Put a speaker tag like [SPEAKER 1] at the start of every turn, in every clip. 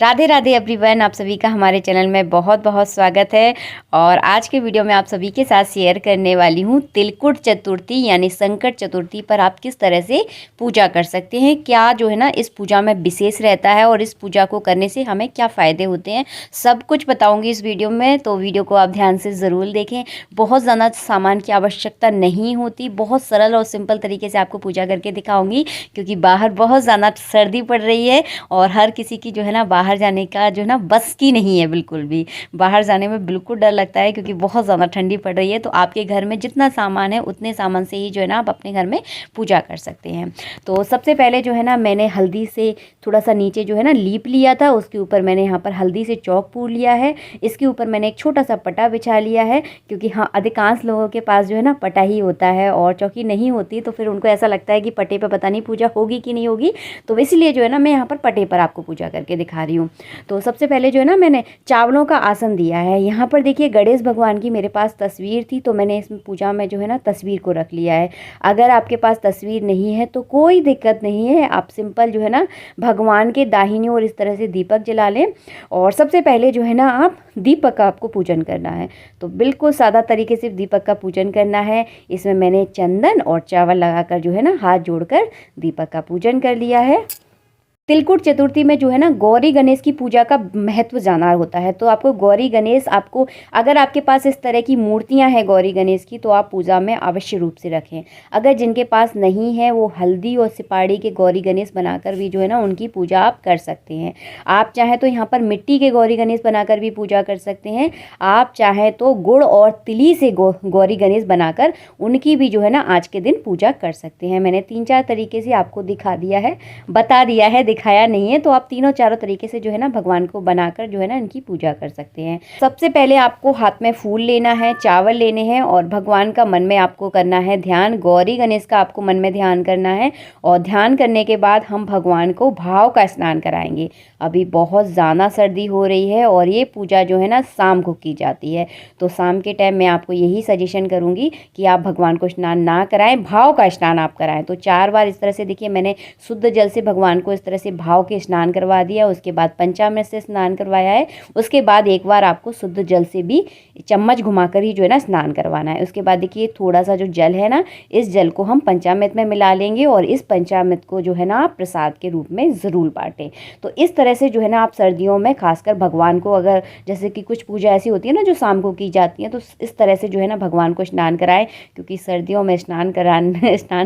[SPEAKER 1] Radhe Radhe everyone, आप सभी का हमारे चैनल में बहुत बहुत स्वागत है। और आज के वीडियो में आप सभी के साथ शेयर करने वाली हूँ तिलकुट चतुर्थी यानी संकट चतुर्थी पर आप किस तरह से पूजा कर सकते हैं। क्या जो है ना इस पूजा में विशेष रहता है और इस पूजा को करने से हमें क्या फ़ायदे होते हैं, सब कुछ बताऊँगी इस वीडियो में। तो वीडियो को आप ध्यान से ज़रूर देखें। बहुत ज़्यादा सामान की आवश्यकता नहीं होती, बहुत सरल और सिंपल तरीके से आपको पूजा करके दिखाऊँगी, क्योंकि बाहर बहुत ज़्यादा सर्दी पड़ रही है और हर किसी की जो है ना बाहर जाने का जो है ना बस की नहीं है। बिल्कुल भी बाहर जाने में बिल्कुल डर लगता है, क्योंकि बहुत ज़्यादा ठंडी पड़ रही है। तो आपके घर में जितना सामान है उतने सामान से ही जो है ना आप अपने घर में पूजा कर सकते हैं। तो सबसे पहले जो है ना मैंने हल्दी से थोड़ा सा नीचे जो है ना लीप लिया था, उसके ऊपर मैंने यहाँ पर हल्दी से चौक पूर लिया है। इसके ऊपर मैंने एक छोटा सा पटा बिछा लिया है, क्योंकि हाँ अधिकांश लोगों के पास जो है ना पटा ही होता है और चौकी नहीं होती, तो फिर उनको ऐसा लगता है कि पटे पे पता नहीं पूजा होगी कि नहीं होगी। तो इसलिए जो है ना मैं यहाँ पर पटे पर आपको पूजा करके दिखा रही हूँ। तो सबसे पहले जो है ना मैंने चावलों का आसन दिया है। यहाँ पर देखिए गणेश भगवान की मेरे पास तस्वीर थी, तो मैंने इसमें पूजा में जो है ना तस्वीर को रख लिया है। अगर आपके पास तस्वीर नहीं है तो कोई दिक्कत नहीं है, आप सिंपल जो है ना भगवान के दाहिनी ओर इस तरह से दीपक जला लें। और सबसे पहले जो है ना आप दीपक का आपको पूजन करना है। तो बिल्कुल सादा तरीके से दीपक का पूजन करना है। इसमें मैंने चंदन और चावल लगाकर जो है ना हाथ जोड़कर दीपक का पूजन कर लिया है। तिलकुट चतुर्थी में जो है ना गौरी गणेश की पूजा का महत्व जाना होता है। तो आपको गौरी गणेश आपको अगर आपके पास इस तरह की मूर्तियां हैं गौरी गणेश की, तो आप पूजा में अवश्य रूप से रखें। अगर जिनके पास नहीं है वो हल्दी और सिपाड़ी के गौरी गणेश बनाकर भी जो है ना उनकी पूजा आप कर सकते हैं। आप चाहें तो यहाँ पर मिट्टी के गौरी गणेश बनाकर भी पूजा कर सकते हैं। आप चाहें तो गुड़ और तिली से गौरी गणेश बनाकर उनकी भी जो है ना आज के दिन पूजा कर सकते हैं। मैंने 3-4 तरीके से आपको दिखा दिया है, बता दिया है, दिखाया नहीं है। तो आप तीनों चारों तरीके से जो है ना भगवान को बनाकर जो है ना इनकी पूजा कर सकते हैं। सबसे पहले आपको हाथ में फूल लेना है, चावल लेने हैं और भगवान का मन में आपको करना है ध्यान। गौरी गणेश का आपको मन में ध्यान करना है और ध्यान करने के बाद हम भगवान को भाव का स्नान कराएंगे। अभी बहुत ज़्यादा सर्दी हो रही है और ये पूजा जो है ना शाम को की जाती है। तो शाम के टाइम मैं आपको यही सजेशन करूँगी कि आप भगवान को स्नान ना कराएं, भाव का स्नान आप कराएं। तो 4 बार इस तरह से देखिए मैंने शुद्ध जल से भगवान को इस तरह से भाव के स्नान करवा दिया। उसके बाद पंचामृत से स्नान करवाया है। उसके बाद एक बार आपको शुद्ध जल से भी चम्मच घुमाकर ही जो है ना स्नान करवाना है। उसके बाद देखिए थोड़ा सा जो जल है ना, इस जल को हम पंचामृत में मिला लेंगे और इस पंचामृत को जो है ना आप प्रसाद के रूप में ज़रूर बांटें। तो इस तरह से जो है ना आप सर्दियों में खासकर भगवान को, अगर जैसे कि कुछ पूजा ऐसी होती है ना जो शाम को की जाती है, तो इस तरह से जो है ना भगवान को स्नान कराएं। क्योंकि सर्दियों में स्नान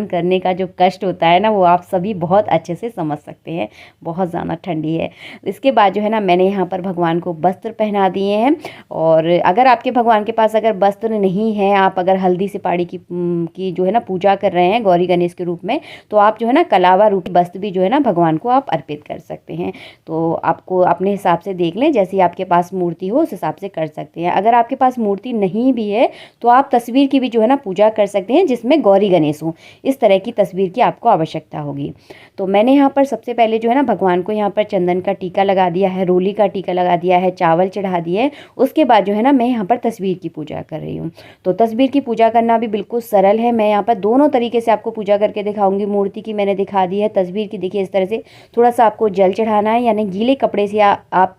[SPEAKER 1] करने का जो कष्ट होता है ना वो आप सभी बहुत अच्छे से समझ सकते हैं। बहुत ज़्यादा ठंडी है। इसके बाद जो है ना मैंने यहाँ पर भगवान को वस्त्र पहना दिए हैं। और अगर आपके भगवान के पास अगर वस्त्र नहीं है, आप अगर हल्दी सिपाड़ी की जो है ना पूजा कर रहे हैं गौरी गणेश के रूप में, तो आप जो है ना कलावा रूपी वस्त्र भी जो है ना भगवान को आप अर्पित कर सकते हैं। तो आपको अपने हिसाब से देख लें, जैसे आपके पास मूर्ति हो उस हिसाब से कर सकते हैं। अगर आपके पास मूर्ति नहीं भी है तो आप तस्वीर की भी जो है ना पूजा कर सकते हैं जिसमें गौरी गणेश हो। इस तरह की तस्वीर की आपको आवश्यकता होगी। तो मैंने यहाँ पर सबसे पहले जो है ना भगवान को यहाँ पर चंदन का टीका लगा दिया है, रोली का टीका लगा दिया है, चावल चढ़ा दिए। उसके बाद जो है ना मैं यहाँ पर तस्वीर की पूजा कर रही हूँ। तो तस्वीर की पूजा करना भी बिल्कुल सरल है। मैं यहाँ पर दोनों तरीके से आपको पूजा करके दिखाऊंगी। मूर्ति की मैंने दिखा दी है, तस्वीर की देखिए इस तरह से थोड़ा सा आपको जल चढ़ाना है, यानी गीले कपड़े से आप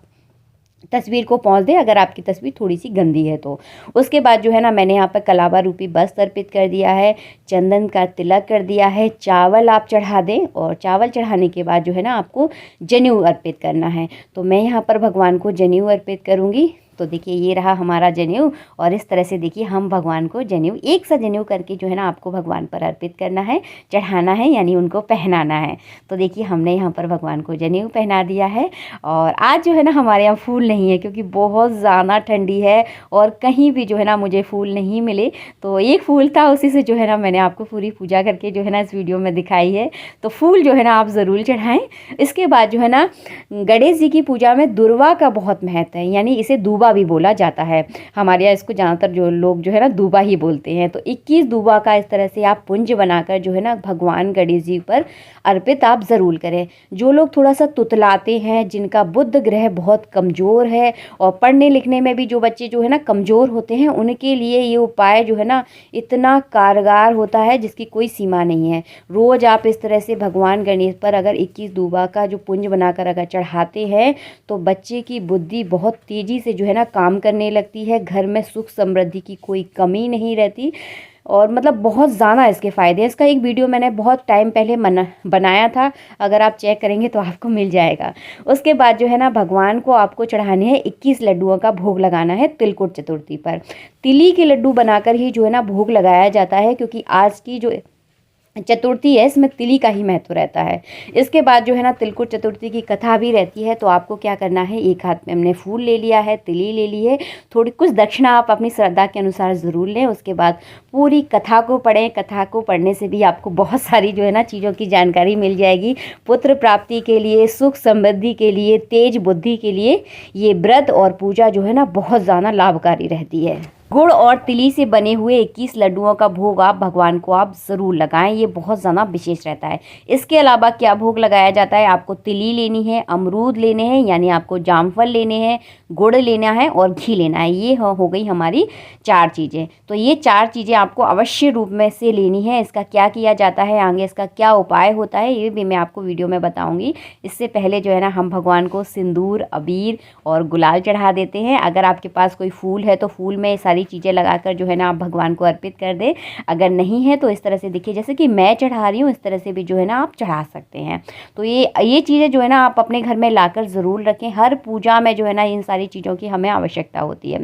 [SPEAKER 1] तस्वीर को पोंछ दें अगर आपकी तस्वीर थोड़ी सी गंदी है तो। उसके बाद जो है ना मैंने यहाँ पर कलावा रूपी वस्त्र अर्पित कर दिया है, चंदन का तिलक कर दिया है, चावल आप चढ़ा दें। और चावल चढ़ाने के बाद जो है ना आपको जनेऊ अर्पित करना है। तो मैं यहाँ पर भगवान को जनेऊ अर्पित करूँगी। तो देखिए ये रहा हमारा जनेऊ और इस तरह से देखिए हम भगवान को जनेऊ एक सा जनेऊ करके जो है ना आपको भगवान पर अर्पित करना है, चढ़ाना है, यानी उनको पहनाना है। तो देखिए हमने यहाँ पर भगवान को जनेऊ पहना दिया है। और आज जो है ना हमारे यहाँ फूल नहीं है, क्योंकि बहुत ज़्यादा ठंडी है और कहीं भी जो है ना मुझे फूल नहीं मिले। तो एक फूल था, उसी से जो है ना मैंने आपको पूरी पूजा करके जो है ना इस वीडियो में दिखाई है। तो फूल जो है ना आप ज़रूर चढ़ाएँ। इसके बाद जो है ना गणेश जी की पूजा में दुर्वा का बहुत महत्व है, यानी इसे दूबा दूबा भी बोला जाता है। हमारे यहाँ इसको ज़्यादातर जो लोग जो है ना दूबा ही बोलते हैं। तो 21 दूबा का इस तरह से आप पुंज बनाकर जो है ना भगवान गणेश जी पर अर्पित आप ज़रूर करें। जो लोग थोड़ा सा तुतलाते हैं, जिनका बुध ग्रह बहुत कमज़ोर है और पढ़ने लिखने में भी जो बच्चे जो है ना कमज़ोर होते हैं, उनके लिए ये उपाय जो है ना इतना कारगर होता है जिसकी कोई सीमा नहीं है। रोज़ आप इस तरह से भगवान गणेश पर अगर 21 दूबा का जो पुंज बनाकर अगर चढ़ाते हैं तो बच्चे की बुद्धि बहुत तेज़ी से जो है ना काम करने लगती है। घर में सुख समृद्धि की कोई कमी नहीं रहती और मतलब बहुत ज़्यादा इसके फ़ायदे हैं। इसका एक वीडियो मैंने बहुत टाइम पहले बनाया था, अगर आप चेक करेंगे तो आपको मिल जाएगा। उसके बाद जो है ना भगवान को आपको चढ़ाने हैं 21 लड्डुओं का भोग लगाना है तिलकुट चतुर्थी पर। तिली के लड्डू बनाकर ही जो है ना भोग लगाया जाता है, क्योंकि आज की जो चतुर्थी है इसमें तिली का ही महत्व रहता है। इसके बाद जो है ना तिलकुट चतुर्थी की कथा भी रहती है। तो आपको क्या करना है, एक हाथ में हमने फूल ले लिया है, तिली ले ली है, थोड़ी कुछ दक्षिणा आप अपनी श्रद्धा के अनुसार ज़रूर लें। उसके बाद पूरी कथा को पढ़ें। कथा को पढ़ने से भी आपको बहुत सारी जो है ना चीज़ों की जानकारी मिल जाएगी। पुत्र प्राप्ति के लिए, सुख समृद्धि के लिए, तेज बुद्धि के लिए ये व्रत और पूजा जो है ना बहुत ज़्यादा लाभकारी रहती है। गुड़ और तिली से बने हुए 21 लड्डुओं का भोग आप भगवान को आप ज़रूर लगाएं, ये बहुत ज़्यादा विशेष रहता है। इसके अलावा क्या भोग लगाया जाता है, आपको तिली लेनी है, अमरूद लेने हैं यानी आपको जामफल लेने हैं, गुड़ लेना है और घी लेना है। ये हो गई हमारी 4 चीज़ें। तो ये 4 चीज़ें आपको अवश्य रूप में से लेनी है। इसका क्या किया जाता है, आगे इसका क्या उपाय होता है, ये भी मैं आपको वीडियो में बताऊँगी। इससे पहले जो है ना हम भगवान को सिंदूर, अबीर और गुलाल चढ़ा देते हैं। अगर आपके पास कोई फूल है तो फूल में सारी चीज़ें लगाकर जो है ना आप भगवान को अर्पित कर दें। अगर नहीं है तो इस तरह से देखिए, जैसे कि मैं चढ़ा रही हूँ इस तरह से भी जो है ना आप चढ़ा सकते हैं। तो ये चीज़ें जो है ना आप अपने घर में लाकर ज़रूर रखें। हर पूजा में जो है ना इन सारी चीज़ों की हमें आवश्यकता होती है।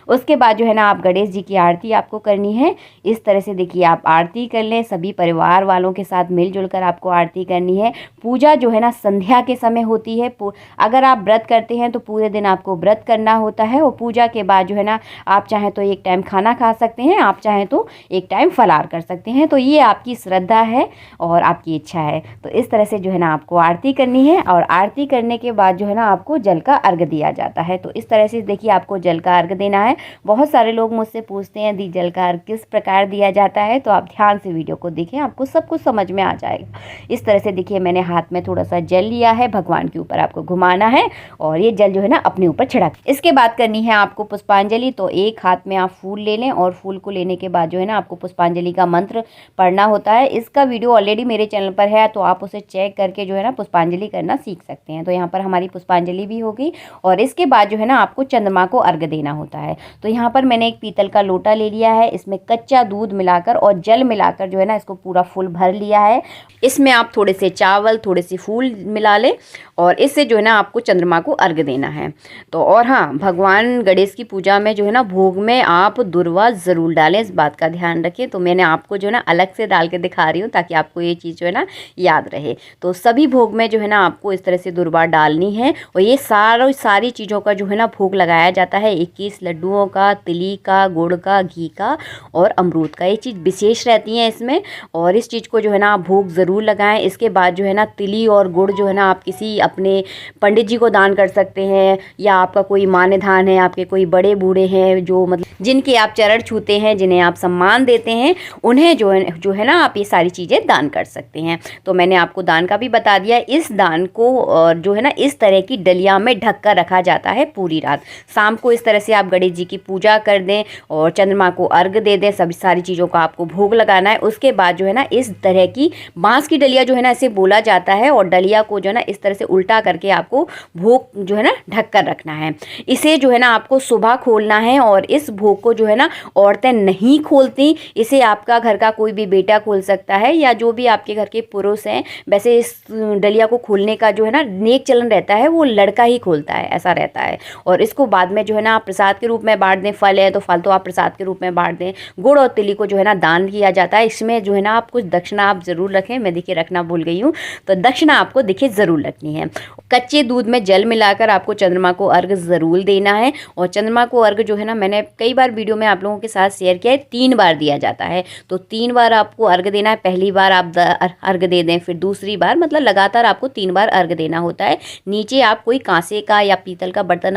[SPEAKER 1] उसके बाद जो है ना आप गणेश जी की आरती आपको करनी है। इस तरह से देखिए आप आरती कर लें, सभी परिवार वालों के साथ मिलजुल कर आपको आरती करनी है। पूजा जो है ना संध्या के समय होती है। अगर आप व्रत करते हैं तो पूरे दिन आपको व्रत करना होता है और पूजा के बाद जो है ना आप चाहें तो एक टाइम खाना खा सकते हैं, आप चाहें तो एक टाइम फलाहार कर सकते हैं। तो ये आपकी श्रद्धा है और आपकी इच्छा है। तो इस तरह से जो है ना आपको आरती करनी है और आरती करने के बाद जो है ना आपको जल का अर्घ दिया जाता है। तो इस तरह से देखिए आपको जल का अर्घ देना है। बहुत सारे लोग मुझसे पूछते हैं दी जल का अर्घ किस प्रकार दिया जाता है, तो आप ध्यान से वीडियो को देखें, आपको सब कुछ समझ में आ जाएगा। इस तरह से देखिए मैंने हाथ में थोड़ा सा जल लिया है, भगवान के ऊपर आपको घुमाना है और ये जल जो है ना अपने ऊपर छिड़क। इसके बाद करनी है आपको पुष्पांजलि। तो एक हाथ में आप फूल ले लें और फूल को लेने के बाद जो है ना आपको पुष्पांजलि का मंत्र पढ़ना होता है। इसका वीडियो ऑलरेडी मेरे चैनल पर है, तो आप उसे चेक करके जो है ना पुष्पांजलि करना सीख सकते हैं। तो यहाँ पर हमारी पुष्पांजलि भी हो गई और इसके बाद जो है ना आपको चंद्रमा को अर्घ देना होता है। तो यहाँ पर मैंने एक पीतल का लोटा ले लिया है, इसमें कच्चा दूध मिलाकर और जल मिलाकर जो है ना इसको पूरा फुल भर लिया है। इसमें आप थोड़े से चावल, थोड़े से फूल मिला लें और इससे जो है ना आपको चंद्रमा को अर्घ देना है। तो और हाँ, भगवान गणेश की पूजा में जो है ना भोग में आप दुर्वा ज़रूर डालें, इस बात का ध्यान रखें। तो मैंने आपको जो है ना अलग से डाल के दिखा रही हूँ ताकि आपको ये चीज़ जो है ना याद रहे। तो सभी भोग में जो है ना आपको इस तरह से दुर्वा डालनी है और ये सारी चीज़ों का जो है ना भोग लगाया जाता है। 21 लड्डुओं का, तिली का, गुड़ का, घी का और अमरूद का। ये चीज़ विशेष रहती है इसमें और इस चीज़ को जो है ना आप भोग ज़रूर लगाएं। इसके बाद जो है ना तिली और गुड़ जो है ना आप किसी अपने पंडित जी को दान कर सकते हैं, या आपका कोई मान्यधान है, आपके कोई बड़े बूढ़े हैं जो मतलब जिनके आप चरण छूते हैं, जिन्हें आप सम्मान देते हैं, उन्हें जो है ना आप ये सारी चीज़ें दान कर सकते हैं। तो मैंने आपको दान का भी बता दिया। इस दान को जो है ना इस तरह की डलिया में ढक कर रखा जाता है पूरी रात। शाम को इस तरह से आप गणेश जी की पूजा कर दें और चंद्रमा को अर्घ दे दें। सभी सारी चीज़ों का आपको भोग लगाना है। उसके बाद जो है ना इस तरह की बांस की डलिया जो है ना इसे बोला जाता है और डलिया को जो है ना इस तरह से उल्टा करके आपको भोग जो है ना ढक कर रखना है। इसे जो है ना आपको सुबह खोलना है और इस भोग को जो है ना औरतें नहीं खोलती। इसे आपका घर का कोई भी बेटा खोल सकता है या जो भी आपके घर के पुरुष हैं। वैसे इस डलिया को खोलने का जो है ना नेक चलन रहता है, वो लड़का ही खोलता है, ऐसा रहता है। और इसको बाद में जो है ना आप प्रसाद के रूप में बांट दें। फल है तो फल तो आप प्रसाद के रूप में बांट दें। गुड़ और तिली को जो है ना दान किया जाता है। इसमें जो है ना आप कुछ दक्षिणा आप ज़रूर रखें। मैं देखिए रखना भूल गई हूँ, तो दक्षिणा आपको देखिए ज़रूर रखनी है। कच्चे दूध में जल मिलाकर आपको चंद्रमा को अर्घ ज़रूर देना है। और चंद्रमा को अर्घ जो है ना मैंने कई कई बार वीडियो में आप लोगों के साथ शेयर किया है, 3 बार दिया जाता है। तो 3 बार आपको अर्घ देना है। पहली बार आप अर्घ दे दें, फिर दूसरी बार, मतलब लगातार आपको 3 बार अर्घ देना होता है। नीचे आप कोई कांसे का या पीतल का बर्तन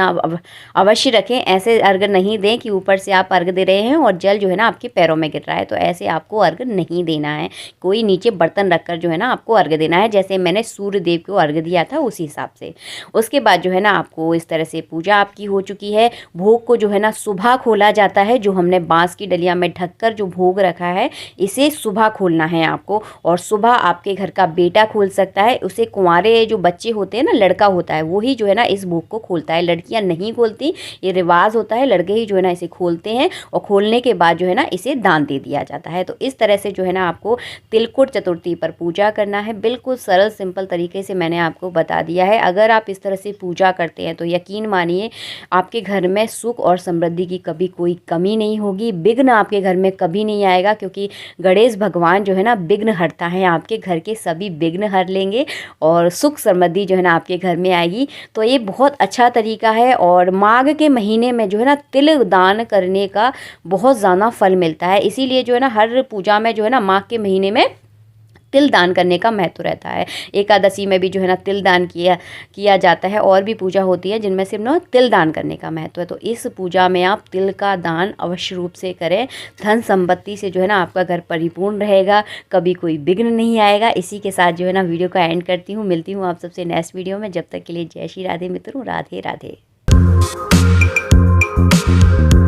[SPEAKER 1] अवश्य रखें। ऐसे अर्घ नहीं दें कि ऊपर से आप अर्घ दे रहे हैं और जल जो है ना आपके पैरों में गिर रहा है, तो ऐसे आपको अर्घ नहीं देना है। कोई नीचे बर्तन रखकर जो है ना आपको अर्घ देना है, जैसे मैंने सूर्य देव को अर्घ दिया था उसी हिसाब से। उसके बाद जो है ना आपको इस तरह से पूजा आपकी हो चुकी है। भोग को जो है ना सुबह खोला जाता है। जो हमने बांस की डलिया में ढककर जो भोग रखा है, इसे सुबह खोलना है आपको। और सुबह आपके घर का बेटा खोल सकता है। उसे कुंवारे जो बच्चे होते हैं ना, लड़का होता है, वही जो है ना इस भोग को खोलता है। लड़कियां नहीं खोलती, ये रिवाज होता है। लड़के ही जो है ना इसे खोलते हैं और खोलने के बाद जो है ना इसे दान दे दिया जाता है। तो इस तरह से जो है ना आपको तिलकुट चतुर्थी पर पूजा करना है। बिल्कुल सरल सिंपल तरीके से मैंने आपको बता दिया है। अगर आप इस तरह से पूजा करते हैं तो यकीन मानिए आपके घर में सुख और समृद्धि की कभी कोई कमी नहीं होगी। विघ्न आपके घर में कभी नहीं आएगा, क्योंकि गणेश भगवान जो है ना विघ्न हरता है। आपके घर के सभी विघ्न हर लेंगे और सुख समृद्धि जो है ना आपके घर में आएगी। तो ये बहुत अच्छा तरीका है। और माघ के महीने में जो है ना तिल दान करने का बहुत ज़्यादा फल मिलता है। इसीलिए जो है ना हर पूजा में जो है ना माघ के महीने में तिल दान करने का महत्व रहता है। एकादशी में भी जो है ना तिल दान किया जाता है। और भी पूजा होती है जिनमें सिर्फ ना तिल दान करने का महत्व है। तो इस पूजा में आप तिल का दान अवश्य रूप से करें। धन संपत्ति से जो है ना आपका घर परिपूर्ण रहेगा, कभी कोई विघ्न नहीं आएगा। इसी के साथ जो है ना वीडियो का एंड करती हूँ। मिलती हूँ आप सबसे नेक्स्ट वीडियो में। जब तक के लिए जय श्री राधे मित्रों, राधे राधे।